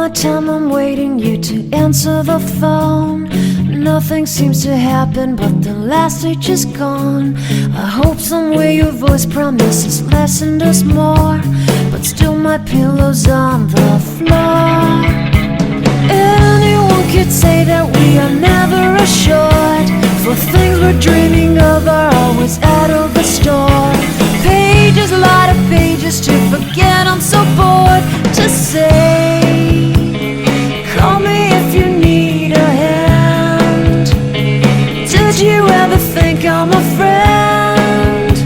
the time I'm waiting you to answer the phone. Nothing seems to happen, but the last stage is gone. I hope somewhere your voice promises less and us more, but still my pillow's on the floor. Anyone could say that we are never assured, for things we're dreaming of are always out of the store. Pages, a lot of pages to forget, I'm so bored to say. Call me if you need a hand. Did you ever think I'm a friend?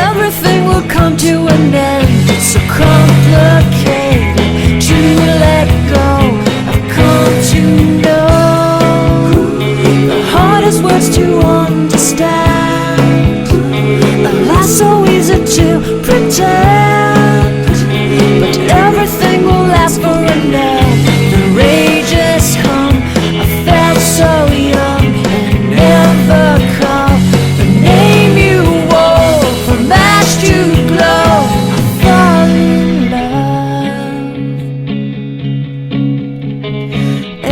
Everything will come to an end. It's so complicated to let go. I've come to know the hardest words to understand. Alas, so easy to pretend, but everything will last for a night. The rage has come. I felt so young and never called the name you wore. From ash to glow, I fall in love.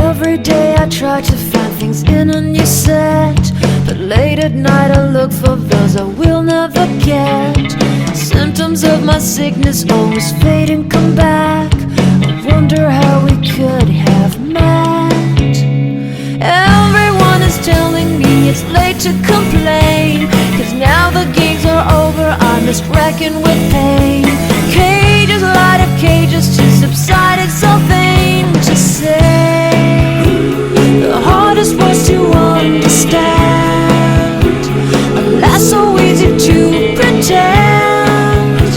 Every day I try to find things in a new set, but late at night I look for those I will never get. Symptoms of my sickness always fade and come back. I wonder how we could have met. Everyone is telling me it's late to complain, 'cause now the gigs are over, I'm just wrecking with pain. Cages, light of cages to subside, it's so vain to say. The hardest words to understand. Alas, so easy to pretend,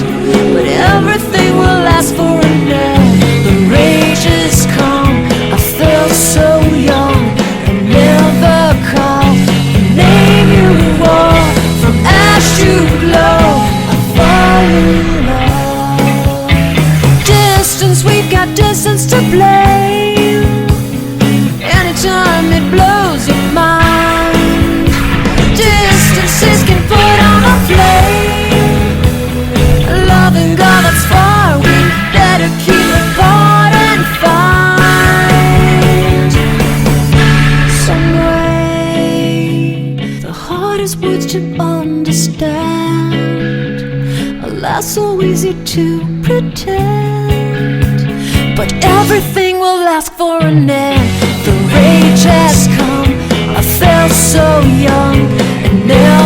but everything will last for a night. The rage has come. I felt so young and never called the name you wore. From ash to glow, I fall in love. Distance, we've got distance to blame. Anytime it blows your mind, distances can put on a flame. Loving God that's far, we better keep it apart and find some way. The hardest words to understand. Alas, so easy to pretend, but everything will last for an end. The rage has come. I felt so young and now